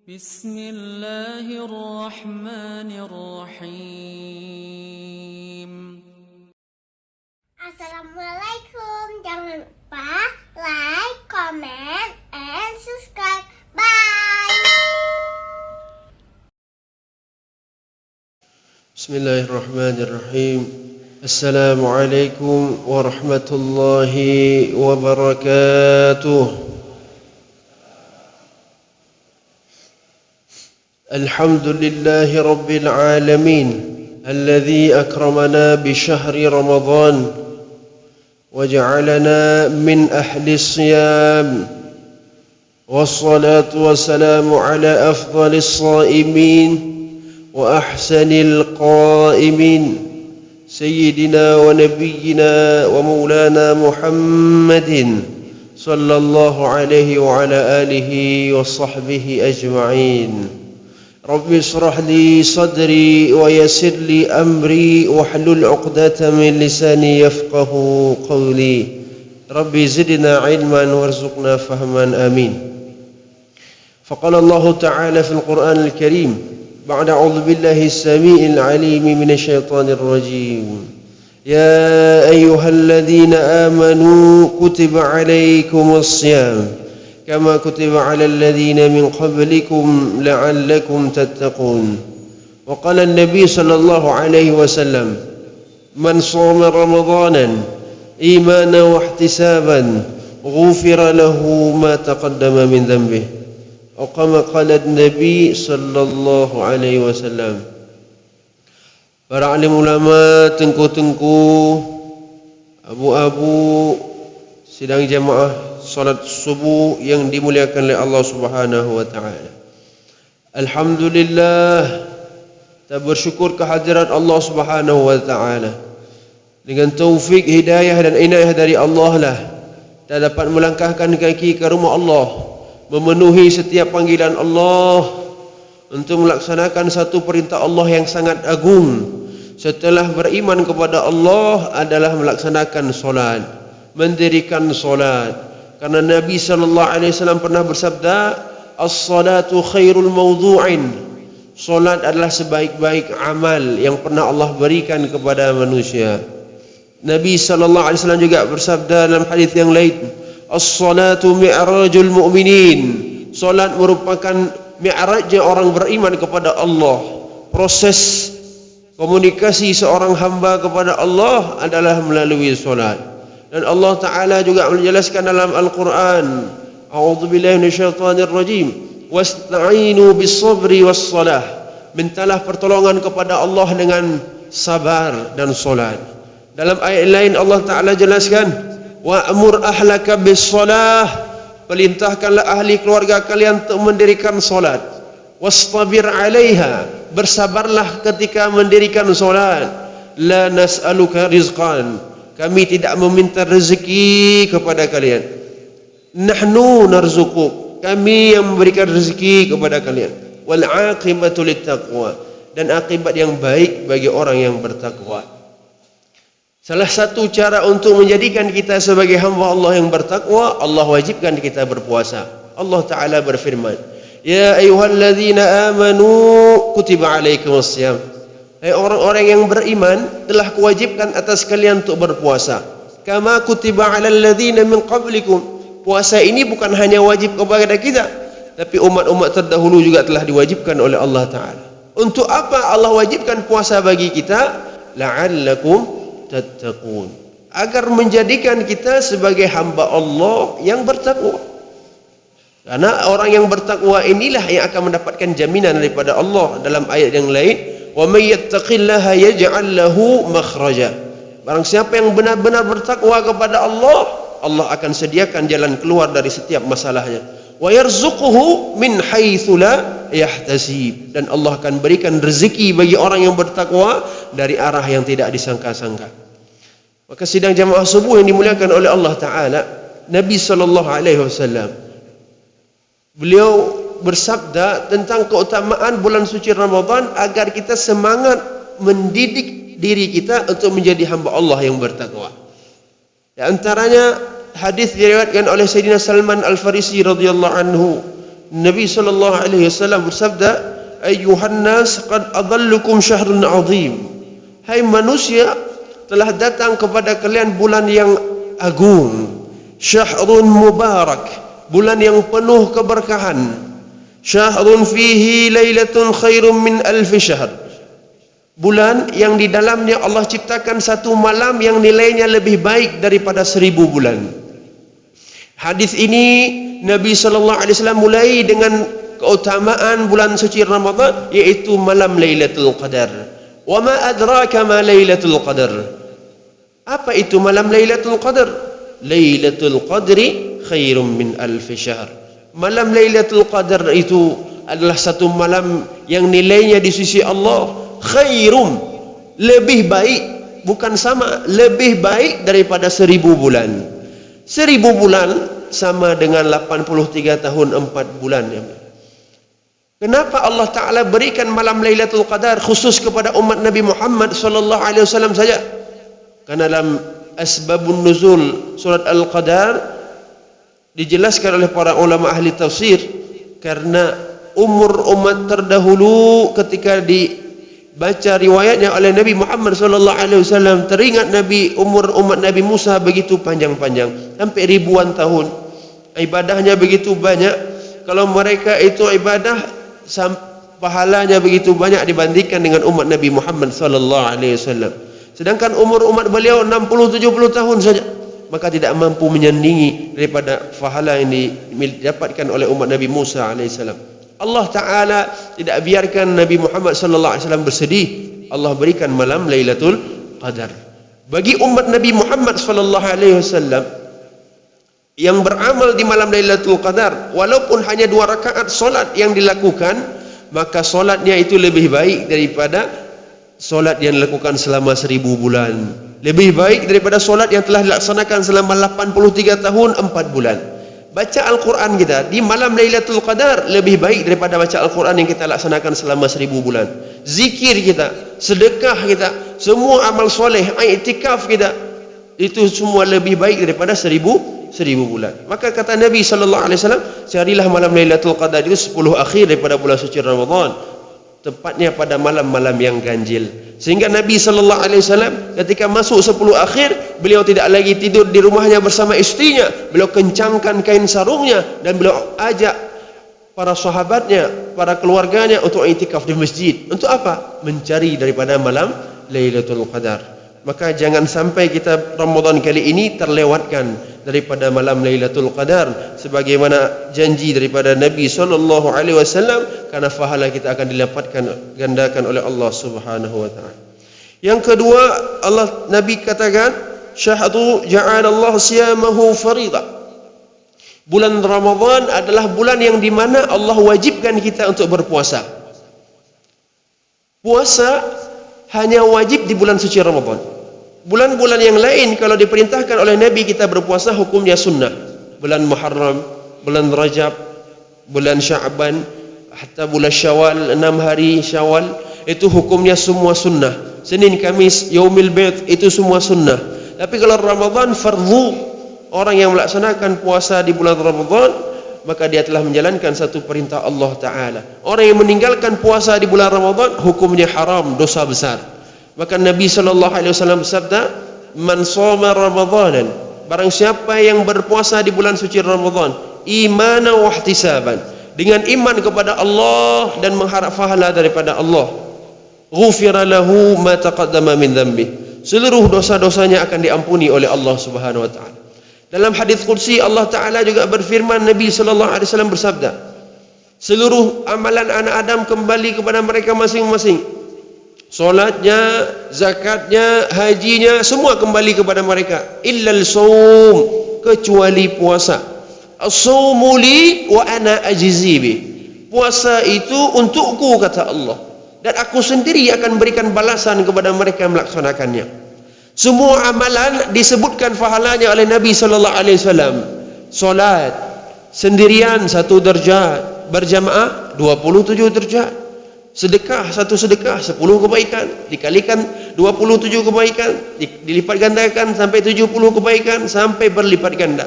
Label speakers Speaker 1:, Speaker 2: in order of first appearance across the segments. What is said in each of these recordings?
Speaker 1: بسم الله الرحمن الرحيم.
Speaker 2: Assalamualaikum. Jangan lupa like, comment, and subscribe. Bye.
Speaker 3: Bismillahirrahmanirrahim. Assalamualaikum warahmatullahi wabarakatuh. الحمد لله رب العالمين الذي أكرمنا بشهر رمضان وجعلنا من أهل الصيام، والصلاة والسلام على أفضل الصائمين وأحسن القائمين سيدنا ونبينا ومولانا محمد صلى الله عليه وعلى آله وصحبه أجمعين. رب اشرح لي صدري ويسر لي أمري واحلل عقدة من لساني يفقه قولي. رب زدنا علما وارزقنا فهما آمين. فقال الله تعالى في القرآن الكريم بعد أعوذ بالله السميع العليم من الشيطان الرجيم: يا أيها الذين آمنوا كتب عليكم الصيام كما كتب على الذين من قبلكم لعلكم تتقون. وقال النبي صلى الله عليه وسلم: من صام رمضانا إيمانا واحتسابا غفر له ما تقدم من ذنبه. أو كما قال النبي صلى الله عليه وسلم. Para alim ulama, tengku-tengku, abu-abu sidang jamaah salat subuh yang dimuliakan oleh Allah Subhanahu wa taala. Alhamdulillah, kita bersyukur kehadirat Allah Subhanahu wa taala. Dengan taufik, hidayah dan inayah dari Allah lah kita dapat melangkahkan kaki ke rumah Allah, memenuhi setiap panggilan Allah untuk melaksanakan satu perintah Allah yang sangat agung. Setelah beriman kepada Allah adalah melaksanakan solat, mendirikan solat. Karena Nabi SAW pernah bersabda, as-salatu khairul mawdu'in. Solat adalah sebaik-baik amal yang pernah Allah berikan kepada manusia. Nabi SAW juga bersabda dalam hadis yang lain, as-salatu mi'rajul mu'minin. Solat merupakan mi'rajnya orang beriman kepada Allah. Proses komunikasi seorang hamba kepada Allah adalah melalui solat. Dan Allah Ta'ala juga menjelaskan dalam Al-Quran, a'udzubillahi minasyaitonir rajim, wasta'inu bis-sabri was-salah. Mintalah pertolongan kepada Allah dengan sabar dan solat. Dalam ayat lain Allah Ta'ala jelaskan, wa'mur ahlaka bis-salah. Perintahkanlah ahli keluarga kalian untuk mendirikan solat. Wastabir 'alaiha. Bersabarlah ketika mendirikan solat. La nas'aluka rizqan. Kami tidak meminta rezeki kepada kalian. Nahnu narzuquk. Kami yang memberikan rezeki kepada kalian. Wal 'aqibatu littaqwa. Dan akibat yang baik bagi orang yang bertakwa. Salah satu cara untuk menjadikan kita sebagai hamba Allah yang bertakwa, Allah wajibkan kita berpuasa. Allah Ta'ala berfirman, ya ayyuhalladzina amanu kutiba alaikumus shiyam. Hai orang-orang yang beriman, telah kuwajibkan atas kalian untuk berpuasa. Kama kutiba 'alal ladzina min qablikum. Puasa ini bukan hanya wajib kepada kita, tapi umat-umat terdahulu juga telah diwajibkan oleh Allah Ta'ala. Untuk apa Allah wajibkan puasa bagi kita? La'allakum tattaqun. Agar menjadikan kita sebagai hamba Allah yang bertakwa. Karena orang yang bertakwa inilah yang akan mendapatkan jaminan daripada Allah. Dalam ayat yang lain, wa may yattaqillaha yaj'al lahu makhraja. Barang siapa yang benar-benar bertakwa kepada Allah, Allah akan sediakan jalan keluar dari setiap masalahnya. Wa yarzuquhu min haitsu la yahtasib. Dan Allah akan berikan rezeki bagi orang yang bertakwa dari arah yang tidak disangka-sangka. Maka sidang jamaah subuh yang dimuliakan oleh Allah Ta'ala, Nabi SAW beliau bersabda tentang keutamaan bulan suci Ramadan agar kita semangat mendidik diri kita untuk menjadi hamba Allah yang bertakwa. Di antaranya hadis diriwayatkan oleh Sayyidina Salman Al-Farisi radhiyallahu anhu Nabi sallallahu alaihi wasallam bersabda, "Ayyuhan nas, qad adallukum syahrun 'azim." Hai manusia, telah datang kepada kalian bulan yang agung, syahrun mubarak, bulan yang penuh keberkahan. Syahrun fihi lailatun khairum min alfi syahr. Bulan yang di dalamnya Allah ciptakan satu malam yang nilainya lebih baik daripada 1000 bulan. Hadis ini Nabi sallallahu alaihi wasallam mulai dengan keutamaan bulan suci Ramadan, yaitu malam Lailatul Qadar. Wa ma adraka ma Lailatul Qadar? Apa itu malam Lailatul Qadar? Lailatul Qadri khairum min alfi syahr. Malam Lailatul Qadar itu adalah satu malam yang nilainya di sisi Allah khairum, lebih baik, bukan sama, lebih baik daripada 1000 bulan. 1000 bulan sama dengan 83 tahun 4 bulan. Kenapa Allah Ta'ala berikan malam Lailatul Qadar khusus kepada umat Nabi Muhammad sallallahu alaihi wasallam saja? Karena dalam asbabun nuzul surat Al-Qadar dijelaskan oleh para ulama ahli tafsir, karena umur umat terdahulu ketika dibaca riwayatnya oleh Nabi Muhammad sallallahu alaihi wasallam, teringat umur umat Nabi Musa begitu panjang-panjang, sampai ribuan tahun. Ibadahnya begitu banyak. Kalau mereka itu ibadah, pahalanya begitu banyak dibandingkan dengan umat Nabi Muhammad sallallahu alaihi wasallam. Sedangkan umur umat beliau 60-70 tahun saja, maka tidak mampu menyandingi daripada pahala yang didapatkan oleh umat Nabi Musa alaihissalam. Allah Ta'ala tidak biarkan Nabi Muhammad sallallahu alaihi wasallam bersedih. Allah berikan malam Lailatul Qadar bagi umat Nabi Muhammad sallallahu alaihi wasallam yang beramal di malam Lailatul Qadar. Walaupun hanya 2 rakaat solat yang dilakukan, maka solatnya itu lebih baik daripada solat yang dilakukan selama 1000 bulan, lebih baik daripada solat yang telah dilaksanakan selama 83 tahun 4 bulan. Baca Al-Quran kita di malam Lailatul Qadar lebih baik daripada baca Al-Quran yang kita laksanakan selama 1000 bulan. Zikir kita, sedekah kita, semua amal soleh, i'tikaf kita, itu semua lebih baik daripada 1000 bulan. Maka kata Nabi sallallahu alaihi wasallam, carilah malam Lailatul Qadar itu 10 akhir daripada bulan suci Ramadan, tepatnya pada malam-malam yang ganjil. Sehingga Nabi sallallahu alaihi wasallam ketika masuk 10 akhir, beliau tidak lagi tidur di rumahnya bersama istrinya, beliau kencangkan kain sarungnya dan beliau ajak para sahabatnya, para keluarganya untuk iktikaf di masjid. Untuk apa? Mencari daripada malam Lailatul Qadar. Maka jangan sampai kita Ramadan kali ini terlewatkan daripada malam Lailatul Qadar sebagaimana janji daripada Nabi sallallahu alaihi wasallam, karena pahala kita akan didapatkan gandakan oleh Allah Subhanahu wa taala. Yang kedua, Nabi katakan, syahru ja'alallahu siyamahu faridah. Bulan Ramadan adalah bulan yang di mana Allah wajibkan kita untuk berpuasa. Puasa hanya wajib di bulan suci Ramadan. Bulan-bulan yang lain kalau diperintahkan oleh Nabi kita berpuasa, hukumnya sunnah. Bulan Muharram, bulan Rajab, bulan Sya'ban, hatta bulan Syawal, 6 hari Syawal, itu hukumnya semua sunnah. Senin, Kamis, Yaumil Bid, itu semua sunnah. Tapi kalau Ramadan fardhu, orang yang melaksanakan puasa di bulan Ramadan, maka dia telah menjalankan satu perintah Allah Ta'ala. Orang yang meninggalkan puasa di bulan Ramadan, hukumnya haram, dosa besar. Maka Nabi sallallahu alaihi wasallam bersabda, "Man shoma Ramadanan," barang siapa yang berpuasa di bulan suci Ramadan, imanan wa ihtisaban, dengan iman kepada Allah dan mengharap pahala daripada Allah, ghufira lahu ma taqaddama min dhanbi, seluruh dosa-dosanya akan diampuni oleh Allah Subhanahu wa taala. Dalam hadis qudsi Allah Taala juga berfirman, Nabi sallallahu alaihi wasallam bersabda, seluruh amalan anak Adam kembali kepada mereka masing-masing. Solatnya, zakatnya, hajinya, semua kembali kepada mereka. Illal saum, kecuali puasa. As-saumu li wa ana ajzi bi. Puasa itu untukku, kata Allah, dan aku sendiri akan berikan balasan kepada mereka yang melaksanakannya. Semua amalan disebutkan pahalanya oleh Nabi sallallahu alaihi wasallam. Solat sendirian 1 derajat, berjamaah 27 derajat. Sedekah, 1 sedekah 10 kebaikan, dikalikan 27 kebaikan, dilipat gandakan sampai 70 kebaikan, sampai berlipat ganda.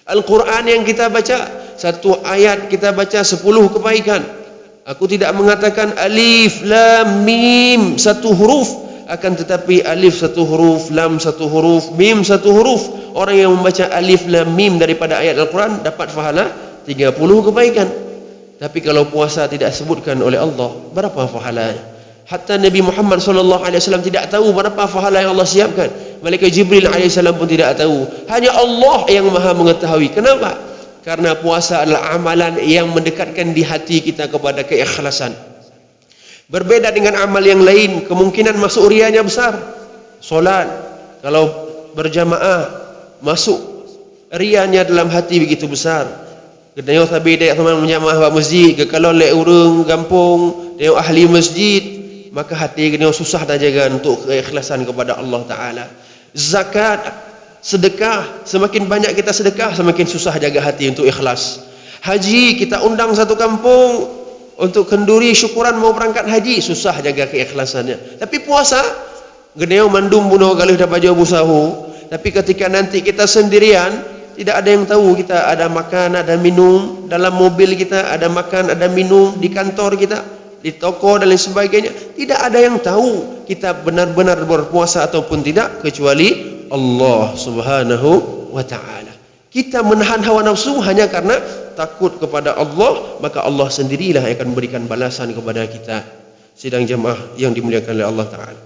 Speaker 3: Al-Quran yang kita baca satu ayat kita baca 10 kebaikan. Aku tidak mengatakan alif, lam, mim satu huruf, akan tetapi alif satu huruf, lam satu huruf, mim satu huruf. Orang yang membaca alif, lam, mim daripada ayat Al-Quran dapat pahala 30 kebaikan. Tapi kalau puasa tidak sebutkan oleh Allah, berapa pahalanya? Hatta Nabi Muhammad SAW tidak tahu berapa pahala yang Allah siapkan. Malaikat Jibril AS pun tidak tahu. Hanya Allah yang maha mengetahui. Kenapa? Karena puasa adalah amalan yang mendekatkan di hati kita kepada keikhlasan. Berbeda dengan amal yang lain, kemungkinan masuk rianya besar. Solat, kalau berjamaah, masuk rianya dalam hati begitu besar. Kedai tabi dia teman menjamaah buat masjid, kalau lek urang kampung, dia ahli masjid, maka hati dia susah dah jaga untuk keikhlasan kepada Allah Taala. Zakat, sedekah, semakin banyak kita sedekah, semakin susah jaga hati untuk ikhlas. Haji, kita undang satu kampung untuk kenduri syukuran mau berangkat haji, susah jaga keikhlasannya. Tapi puasa, geneo mandum bunuh galih dapat jauh busahu. Tapi ketika nanti kita sendirian, tidak ada yang tahu kita ada makan, ada minum, dalam mobil kita ada makan, ada minum, di kantor kita, di toko dan lain sebagainya. Tidak ada yang tahu kita benar-benar berpuasa ataupun tidak, kecuali Allah Subhanahu wa ta'ala. Kita menahan hawa nafsu hanya karena takut kepada Allah, maka Allah sendirilah yang akan memberikan balasan kepada kita. Sidang jemaah yang dimuliakan oleh Allah Ta'ala.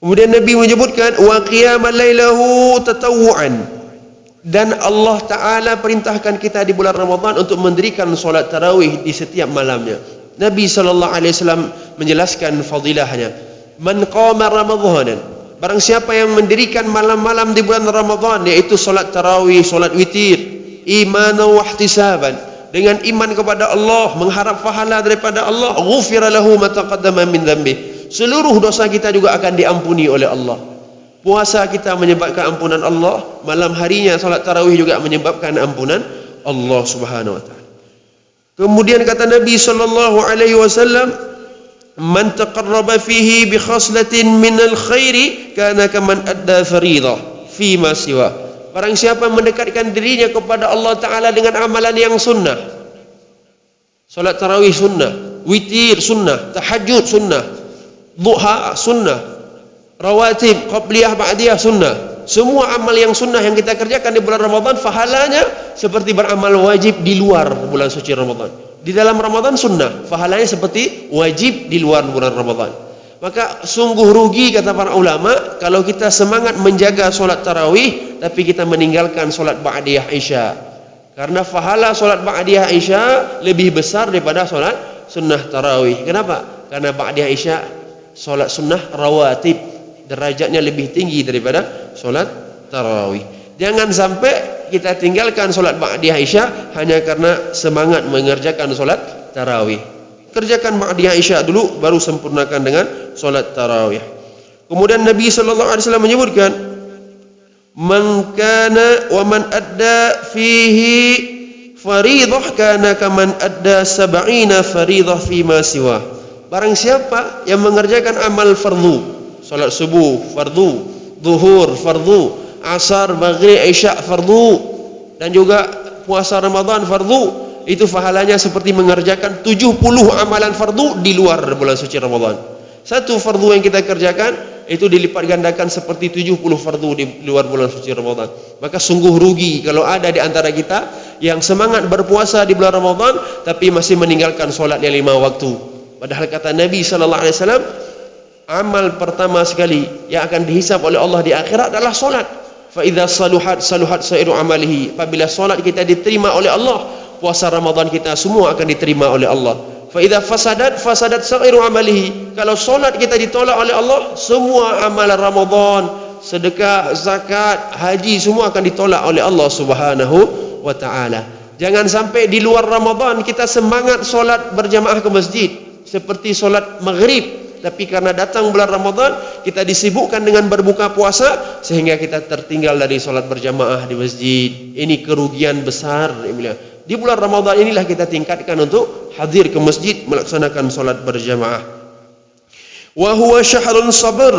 Speaker 3: Kemudian Nabi menyebutkan wa qiyamal lailahu tatawu'an, dan Allah Ta'ala perintahkan kita di bulan Ramadan untuk mendirikan solat tarawih di setiap malamnya. Nabi SAW menjelaskan fadilahnya. Man qama Ramadhanan, barang siapa yang mendirikan malam-malam di bulan Ramadan, yaitu solat tarawih, solat witir, imanan wa ihtisaban, dengan iman kepada Allah, mengharap pahala daripada Allah, ghufira lahu ma taqaddama min dhanbi, seluruh dosa kita juga akan diampuni oleh Allah. Puasa kita menyebabkan ampunan Allah, malam harinya solat tarawih juga menyebabkan ampunan Allah Subhanahu wa taala. Kemudian kata Nabi SAW, man taqarraba fihi bi khaslatin minal khairi kana kaman adda fariidah fi ma siwa. Barang siapa mendekatkan dirinya kepada Allah Ta'ala dengan amalan yang sunnah, solat tarawih sunnah, witir sunnah, tahajud sunnah, duha sunnah, rawatib, qabliyah, ba'diyah sunnah. Semua amal yang sunnah yang kita kerjakan di bulan Ramadan, pahalanya seperti beramal wajib di luar bulan suci Ramadan. Di dalam Ramadan sunnah, pahalanya seperti wajib di luar bulan Ramadan. Maka sungguh rugi kata para ulama kalau kita semangat menjaga solat tarawih tapi kita meninggalkan solat ba'diyah isya. Karena pahala solat ba'diyah isya lebih besar daripada solat sunnah tarawih. Kenapa? Karena ba'diyah isya solat sunnah rawatib, derajatnya lebih tinggi daripada solat tarawih. Jangan sampai kita tinggalkan solat ba'diyah isya hanya karena semangat mengerjakan solat tarawih. Kerjakan ba'diyah isya dulu, baru sempurnakan dengan solat tarawih. Kemudian Nabi SAW menyebutkan, man kana wa man adda fihi fariidah kana kaman adda 70 fariidah fi ma siwa. Barang siapa yang mengerjakan amal fardu, solat subuh fardu, zuhur fardu, asar, maghrib, isya fardu, dan juga puasa Ramadan fardu, itu pahalanya seperti mengerjakan 70 amalan fardu di luar bulan suci Ramadan. Satu fardu yang kita kerjakan itu dilipat gandakan seperti 70 fardu di luar bulan suci Ramadan. Maka sungguh rugi kalau ada di antara kita yang semangat berpuasa di bulan Ramadan tapi masih meninggalkan solat yang 5 waktu. Padahal kata Nabi SAW, amal pertama sekali yang akan dihisab oleh Allah di akhirat adalah solat. Fa idza saluhat saluhat sairu amalihi. Apabila solat kita diterima oleh Allah, puasa Ramadan kita semua akan diterima oleh Allah. Fa idza fasadat sairu amalihi. Kalau solat kita ditolak oleh Allah, semua amalan Ramadan, sedekah, zakat, haji semua akan ditolak oleh Allah Subhanahu wa taala. Jangan sampai di luar Ramadan kita semangat solat berjamaah ke masjid seperti solat maghrib, tapi karena datang bulan Ramadan kita disibukkan dengan berbuka puasa sehingga kita tertinggal dari solat berjamaah di masjid. Ini kerugian besar. Di bulan Ramadan inilah kita tingkatkan untuk hadir ke masjid melaksanakan solat berjamaah. Wa huwa syahrun sabr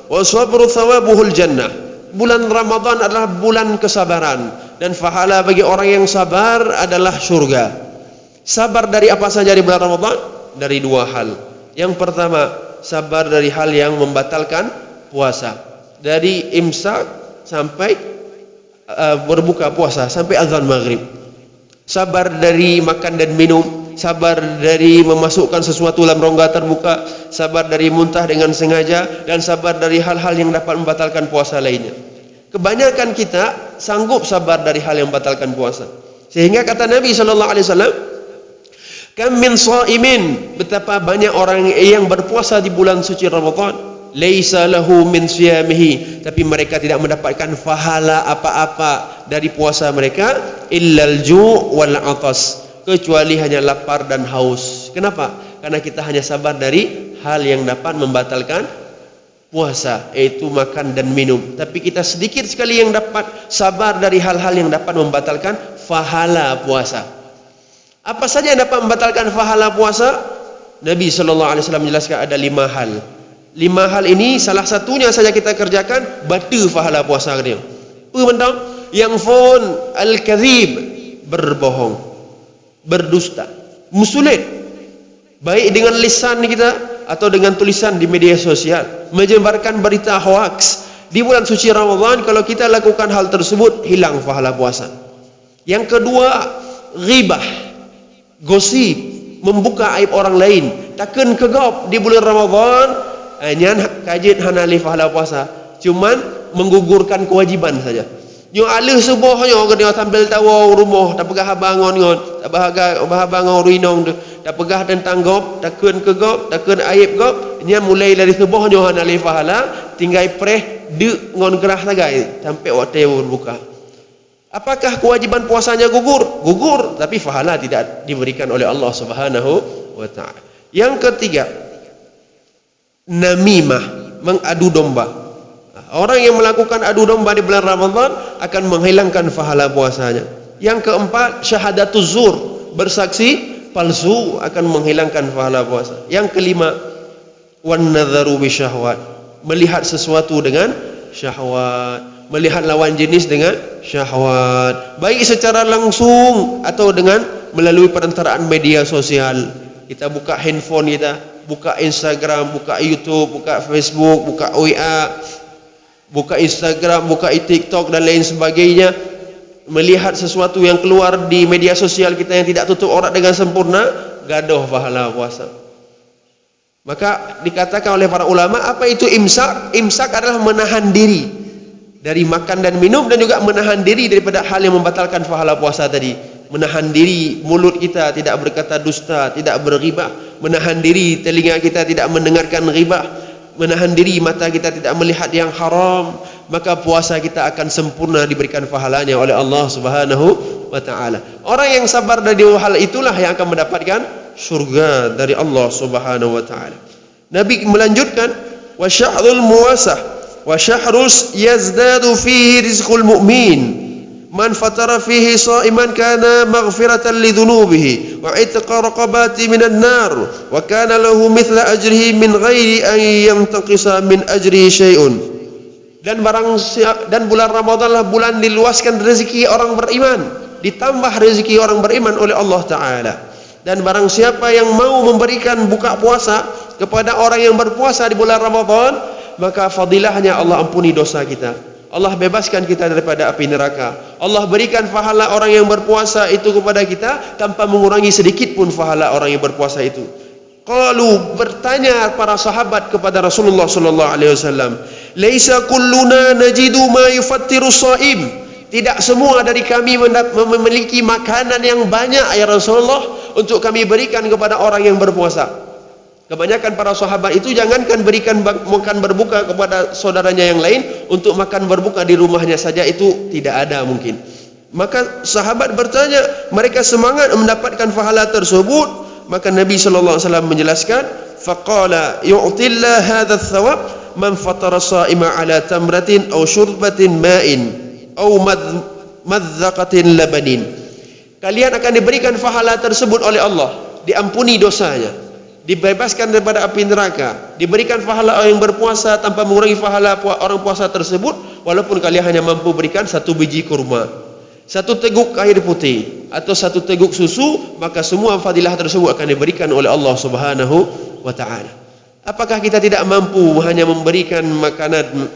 Speaker 3: wa sabru thawabuhul jannah. Bulan Ramadan adalah bulan kesabaran dan pahala bagi orang yang sabar adalah syurga. Sabar dari apa saja di bulan Ramadan? Dari dua hal. Yang pertama, sabar dari hal yang membatalkan puasa. Dari imsak sampai berbuka puasa sampai azan maghrib. Sabar dari makan dan minum, sabar dari memasukkan sesuatu dalam rongga terbuka, sabar dari muntah dengan sengaja, dan sabar dari hal-hal yang dapat membatalkan puasa lainnya. Kebanyakan kita sanggup sabar dari hal yang membatalkan puasa. Sehingga kata Nabi SAW, kam min shaimin, betapa banyak orang yang berpuasa di bulan suci Ramadan, laisa lahu min siyamihi, tapi mereka tidak mendapatkan pahala apa-apa dari puasa mereka, illal ju' wal atas, kecuali hanya lapar dan haus. Kenapa? Karena kita hanya sabar dari hal yang dapat membatalkan puasa, yaitu makan dan minum. Tapi kita sedikit sekali yang dapat sabar dari hal-hal yang dapat membatalkan pahala puasa. Apa saja yang dapat membatalkan pahala puasa? Nabi SAW menjelaskan ada 5 hal. 5 hal ini salah satunya saja kita kerjakan, batal pahala puasa dia. Apa benda? Yang phone al-kadhib, berbohong, berdusta, musulit, baik dengan lisan kita atau dengan tulisan di media sosial, menyebarkan berita hoax. Di bulan suci Ramadan kalau kita lakukan hal tersebut, hilang pahala puasa. Yang kedua, ghibah, gosip, membuka aib orang lain. Takkan kegop di bulan Ramadan nyan kajit hanali pahala puasa, cuman menggugurkan kewajiban saja. Nyo alih subuhnya ke dia sambil tawa rumah, tak pegah bangun ngon, tak bah bangun ruinong, tak pegah tentang gop, takkan kegop, takkan aib gop, nya mulai dari subuhnya hanali pahala, tinggal preh de ngon gerah sagai sampai waktu berbuka. Apakah kewajiban puasanya gugur? Gugur, tapi pahala tidak diberikan oleh Allah Subhanahu wa taala. Yang ketiga, namimah, mengadu domba. Orang yang melakukan adu domba di bulan Ramadan akan menghilangkan pahala puasanya. Yang keempat, syahadatuz zur, bersaksi palsu akan menghilangkan pahala puasa. Yang kelima, wan nadharu bisyahwat, melihat sesuatu dengan syahwat, melihat lawan jenis dengan syahwat, baik secara langsung atau dengan melalui perantaraan media sosial. Kita buka handphone kita, buka Instagram, buka YouTube, buka Facebook, buka WA, buka Instagram, buka TikTok dan lain sebagainya, melihat sesuatu yang keluar di media sosial kita yang tidak tutup aurat dengan sempurna, gaduh pahala puasa. Maka dikatakan oleh para ulama, apa itu imsak? Imsak adalah menahan diri dari makan dan minum, dan juga menahan diri daripada hal yang membatalkan pahala puasa tadi. Menahan diri mulut kita tidak berkata dusta, tidak berghibah, menahan diri telinga kita tidak mendengarkan ghibah, menahan diri mata kita tidak melihat yang haram, maka puasa kita akan sempurna diberikan pahalanya oleh Allah Subhanahu wa taala. Orang yang sabar dari hal itulah yang akan mendapatkan surga dari Allah Subhanahu wa taala. Nabi melanjutkan, wa syahrul muwasah wa syahrus yazdadu fihi rizqul mu'min man fatara fihi sha'iman kana maghfiratan lidhunubihi wa itqa raqabati minan nar wa kana lahu mithla ajrihi min ghairi an yamtaqisa min ajrihi syai'un. Dan bulan Ramadanlah bulan diluaskan rezeki orang beriman, ditambah rezeki orang beriman oleh Allah taala. Dan barang siapa yang mau memberikan buka puasa kepada orang yang berpuasa di bulan Ramadan, maka fadilahnya Allah ampuni dosa kita, Allah bebaskan kita daripada api neraka, Allah berikan pahala orang yang berpuasa itu kepada kita tanpa mengurangi sedikit pun pahala orang yang berpuasa itu. Qalu, bertanya para sahabat kepada Rasulullah sallallahu alaihi wasallam, laisa kulluna najidu ma yufattiru shaim, tidak semua dari kami memiliki makanan yang banyak ya Rasulullah untuk kami berikan kepada orang yang berpuasa. Kebanyakan para sahabat itu jangankan berikan makan berbuka kepada saudaranya yang lain, untuk makan berbuka di rumahnya saja itu tidak ada mungkin. Maka sahabat bertanya, mereka semangat mendapatkan pahala tersebut. Maka Nabi sallallahu alaihi wasallam menjelaskan, faqala yu'tillah hadha thawab man fatara sha'ima ala tamratin aw syurbatin ma'in aw madzaqatin labanin. Kalian akan diberikan pahala tersebut oleh Allah, diampuni dosanya, dibebaskan daripada api neraka, diberikan pahala orang yang berpuasa tanpa mengurangi pahala orang puasa tersebut, walaupun kalian hanya mampu berikan 1 biji kurma. satu teguk air putih atau satu teguk susu, maka semua fadilah tersebut akan diberikan oleh Allah Subhanahu wa taala. Apakah kita tidak mampu hanya memberikan makanan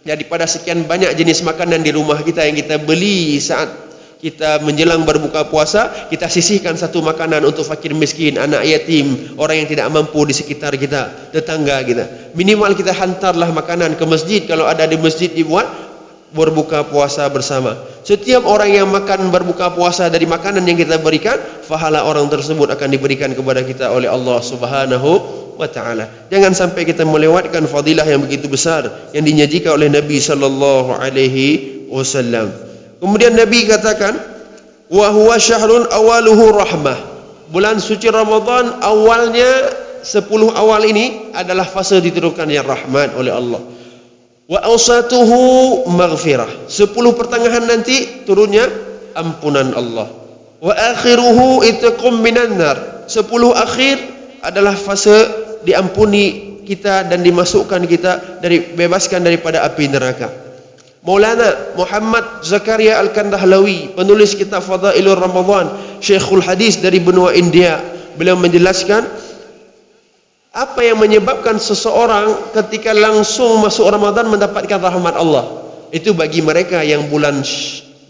Speaker 3: daripada sekian banyak jenis makanan di rumah kita yang kita beli saat kita menjelang berbuka puasa, kita sisihkan satu makanan untuk fakir miskin, anak yatim, orang yang tidak mampu di sekitar kita, tetangga kita. Minimal kita hantarlah makanan ke masjid kalau ada di masjid dibuat berbuka puasa bersama. Setiap orang yang makan berbuka puasa dari makanan yang kita berikan, pahala orang tersebut akan diberikan kepada kita oleh Allah Subhanahu wa taala. Jangan sampai kita melewatkan fadilah yang begitu besar yang dinyajikan oleh Nabi sallallahu alaihi wasallam. Kemudian Nabi katakan, wa huwa syahrun awaluhu rahmah. Bulan suci Ramadan awalnya 10 awal ini adalah fase diturunkannya rahmat oleh Allah. Wa awsatuhu maghfirah. 10 pertengahan nanti turunnya ampunan Allah. Wa akhiruhu itqum minan nar. 10 akhir adalah fase diampuni kita dan dimasukkan kita bebaskan daripada api neraka. Maulana Muhammad Zakaria Al-Kandahlawi, penulis kitab Fadailur Ramadan, Syekhul Hadis dari benua India, beliau menjelaskan apa yang menyebabkan seseorang ketika langsung masuk Ramadan mendapatkan rahmat Allah. Itu bagi mereka yang bulan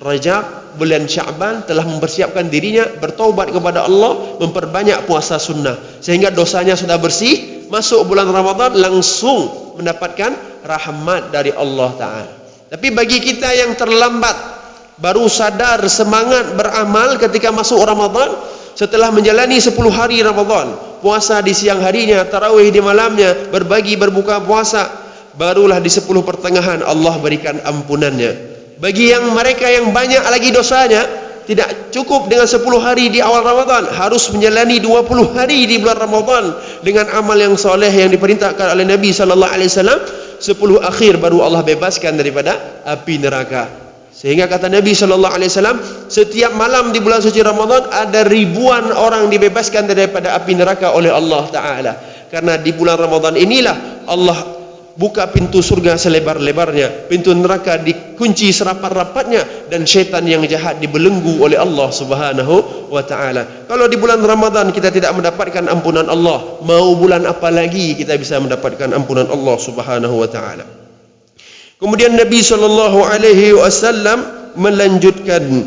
Speaker 3: Rajab, bulan Sya'ban telah mempersiapkan dirinya bertaubat kepada Allah, memperbanyak puasa sunnah, sehingga dosanya sudah bersih. Masuk bulan Ramadan langsung mendapatkan rahmat dari Allah Ta'ala. Tapi bagi kita yang terlambat, baru sadar semangat beramal ketika masuk Ramadan, setelah menjalani 10 hari Ramadan, puasa di siang harinya, tarawih di malamnya, berbagi berbuka puasa, barulah di 10 pertengahan Allah berikan ampunannya. Bagi yang mereka yang banyak lagi dosanya, tidak cukup dengan 10 hari di awal Ramadan, harus menjalani 20 hari di bulan Ramadan dengan amal yang soleh yang diperintahkan oleh Nabi sallallahu alaihi wasallam. 10 akhir baru Allah bebaskan daripada api neraka. Sehingga kata Nabi sallallahu alaihi wasallam, setiap malam di bulan suci Ramadan ada ribuan orang dibebaskan daripada api neraka oleh Allah Ta'ala. Karena di bulan Ramadan inilah Allah buka pintu surga selebar-lebarnya, pintu neraka dikunci serapat-rapatnya, dan syaitan yang jahat dibelenggu oleh Allah Subhanahu wa taala. Kalau di bulan Ramadan kita tidak mendapatkan ampunan Allah, mau bulan apa lagi kita bisa mendapatkan ampunan Allah Subhanahu wa taala? Kemudian Nabi sallallahu alaihi wasallam melanjutkan,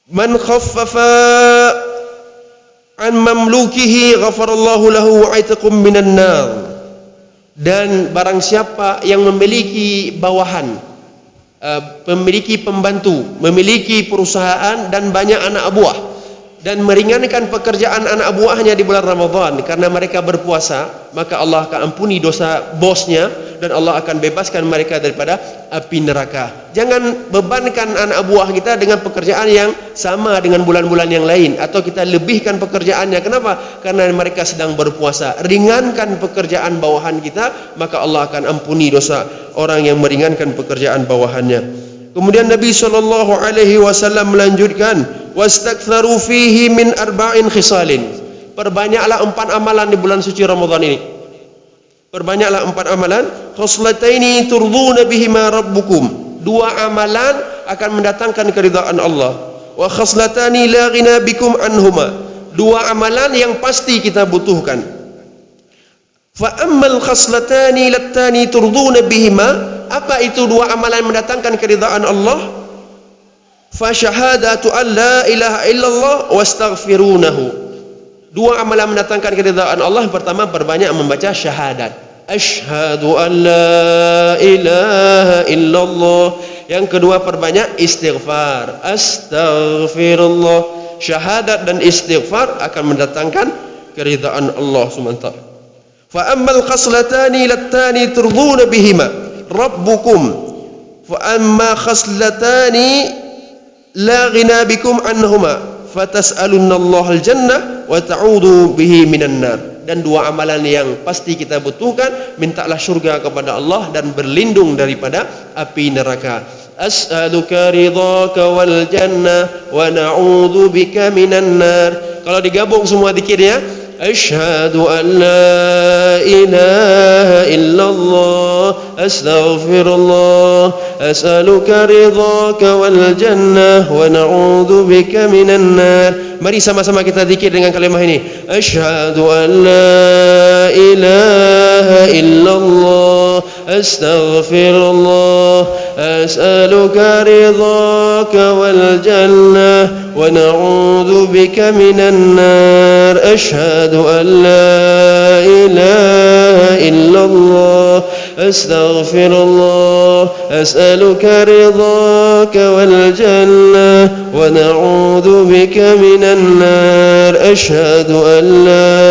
Speaker 3: man khaffafa an mamlukihi ghafarallahu lahu wa'itaqum minan nar. Dan barang siapa yang memiliki bawahan, memiliki pembantu, memiliki perusahaan dan banyak anak buah, dan meringankan pekerjaan anak buahnya di bulan Ramadan karena mereka berpuasa, maka Allah akan ampuni dosa bosnya dan Allah akan bebaskan mereka daripada api neraka. Jangan bebankan anak buah kita dengan pekerjaan yang sama dengan bulan-bulan yang lain, atau kita lebihkan pekerjaannya. Kenapa? Karena mereka sedang berpuasa. Ringankan pekerjaan bawahan kita, maka Allah akan ampuni dosa orang yang meringankan pekerjaan bawahannya. Kemudian Nabi sallallahu alaihi wasallam melanjutkan, wastaktharu fihi min arba'in khisalin. Perbanyaklah 4 amalan di bulan suci Ramadan ini. Perbanyaklah 4 amalan. Khoslataini turduna bihima rabbukum. 2 amalan akan mendatangkan keridhaan Allah. Wa khoslatani la ghina bikum anhuma. 2 amalan yang pasti kita butuhkan. Fa ammal khoslatani lattani turduna bihima. Apa itu 2 amalan mendatangkan keridhaan Allah? Fa syahadatu an la ilaha illallah wastaghfirunahu. 2 amalan mendatangkan keridhaan Allah. Yang pertama, perbanyak membaca syahadat. Asyhadu an la ilaha illallah. Yang kedua, perbanyak istighfar. Astaghfirullah. Syahadat dan istighfar akan mendatangkan keridhaan Allah SWT. Fa ammal khaslatani lattani turduna bihima rabbukum fa amma khaslatani la ghina bikum anhuma fatas'alunna Allahal jannah wa ta'udu bihi minan nar. Dan 2 amalan yang pasti kita butuhkan, mintalah syurga kepada Allah dan berlindung daripada api neraka. As'aluka ridhaka wal jannah wa na'udzu bika minan nar. Kalau digabung semua zikirnya, أشهد أن لا إله إلا الله أستغفر الله أسألك رضاك والجنة ونعوذ بك من النار. Mari sama-sama kita zikir dengan kalimah ini. Asyhadu an la ilaha illallah astaghfirullah as'aluka ridhaka wal jannah wa na'udzu bika minan nar. Asyhadu an la ilaha illallah astaghfirullah as'aluka ridhaka wal jannah wa na'udzu bika minan النار. أشهد أن لا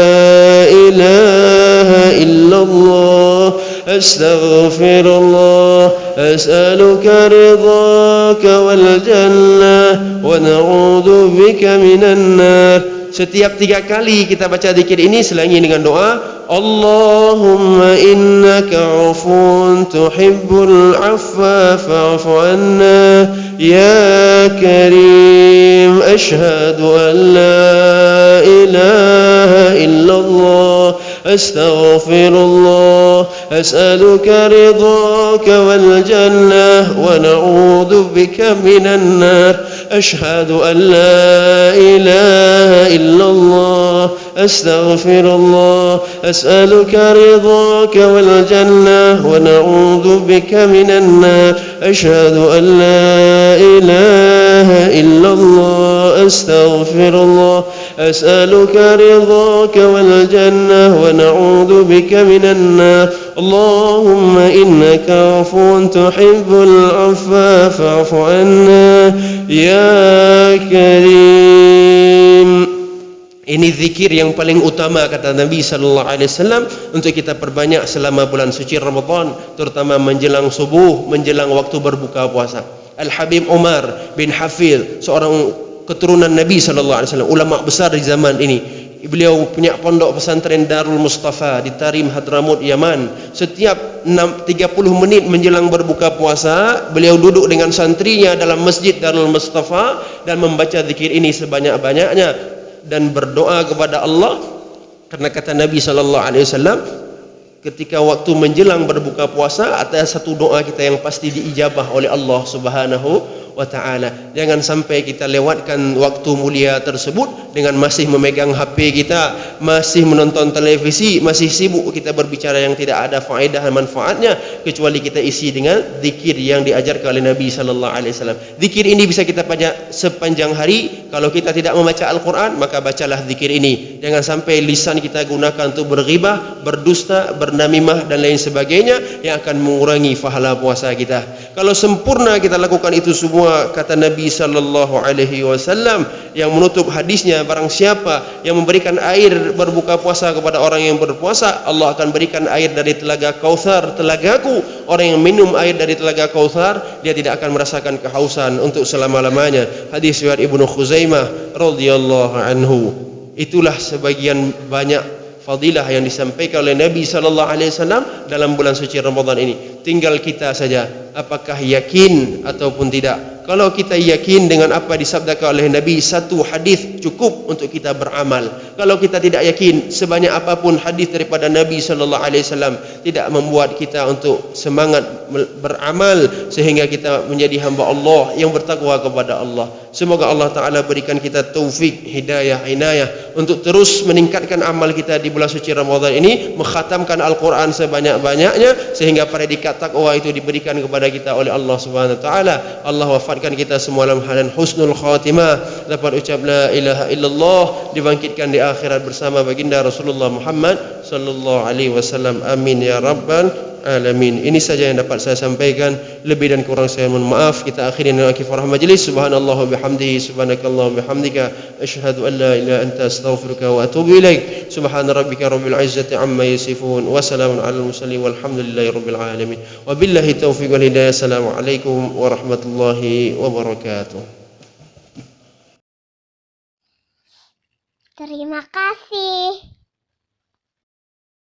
Speaker 3: إله إلا الله أستغفر الله أسألك رضاك والجنة ونعوذ بك من النار. Setiap 3 kali kita baca zikir ini selangi dengan doa Allahumma innaka afun tuhibbul afwa fa'fu anna ya karim. Ashhadu an la ilaha illallah astaghfirullah as'aluka ridhaka wal jannah wa na'udzu bika minan nar. Ashhadu an la ilaha illallah astaghfirullah as'aluka ridhaka wal jannah wa na'udzu bika minan nar. Ashhadu an la ilaha illallah astaghfirullah as'aluka ridhaka wal jannah wa na'udzu bika minan nar. Allahumma innaka afuwun tuhibbul afwa fa'fu anna ya karim. Ini zikir yang paling utama kata Nabi sallallahu alaihi wasallam untuk kita perbanyak selama bulan suci Ramadan, terutama menjelang subuh, menjelang waktu berbuka puasa. Al-Habib Umar bin Hafidh, seorang keturunan Nabi sallallahu alaihi wasallam, ulama besar di zaman ini. Beliau punya pondok pesantren Darul Mustafa di Tarim, Hadramut, Yaman. Setiap 30 menit menjelang berbuka puasa, beliau duduk dengan santrinya dalam masjid Darul Mustafa dan membaca zikir ini sebanyak-banyaknya dan berdoa kepada Allah. Karena kata Nabi sallallahu alaihi wasallam, ketika waktu menjelang berbuka puasa ada satu doa kita yang pasti diijabah oleh Allah Subhanahu wa ta'ala. Jangan sampai kita lewatkan waktu mulia tersebut dengan masih memegang HP kita, masih menonton televisi, masih sibuk kita berbicara yang tidak ada faedah dan manfaatnya, kecuali kita isi dengan zikir yang diajarkan oleh Nabi sallallahu alaihi wasallam. Zikir ini bisa kita baca sepanjang hari. Kalau kita tidak membaca Al-Quran, maka bacalah zikir ini. Jangan sampai lisan kita gunakan untuk berghibah, berdusta, bernamimah dan lain sebagainya yang akan mengurangi pahala puasa kita. Kalau sempurna kita lakukan itu semua, kata Nabi sallallahu alaihi wasallam yang menutup hadisnya, barang siapa yang memberikan air berbuka puasa kepada orang yang berpuasa, Allah akan berikan air dari telaga Kautsar, telagaku. Orang yang minum air dari telaga Kautsar, dia tidak akan merasakan kehausan untuk selama-lamanya. Hadis riwayat Ibnu Khuzaimah radhiyallahu anhu. Itulah sebagian banyak fadilah yang disampaikan oleh Nabi sallallahu alaihi wasallam dalam bulan suci Ramadan ini. Tinggal kita saja apakah yakin ataupun tidak. Kalau kita yakin dengan apa disabdakan oleh Nabi, satu hadis cukup untuk kita beramal. Kalau kita tidak yakin, sebanyak apapun hadis daripada Nabi sallallahu alaihi wasallam tidak membuat kita untuk semangat beramal sehingga kita menjadi hamba Allah yang bertakwa kepada Allah. Semoga Allah Ta'ala berikan kita taufik, hidayah, inayah untuk terus meningkatkan amal kita di bulan suci Ramadan ini, mengkhatamkan Al-Quran sebanyak-banyaknya sehingga predikat takwa itu diberikan kepada kita oleh Allah Subhanahu Wa Ta'ala. Allah wafatkan kita semua dalam keadaan husnul khatimah, dapat ucap la ilaha illallah, dibangkitkan di akhirat bersama baginda Rasulullah Muhammad sallallahu alaihi wasallam. Amin ya rabbal alamin. Ini saja yang dapat saya sampaikan. Lebih dan kurang saya mohon maaf. Kita akhiri dengan kifarah majlis. Subhanallah wa bihamdihi, subhanakallah wa bihamdika, asyhadu an la ilaha illa anta, astaghfiruka wa atubu ilaik. Subhana rabbika rabbil izzati amma yasifun wa salamun alal mursalin walhamdulillahi rabbil alamin. Wabillahi taufiq wal hidayah. Assalamualaikum warahmatullahi wabarakatuh.
Speaker 2: Terima kasih.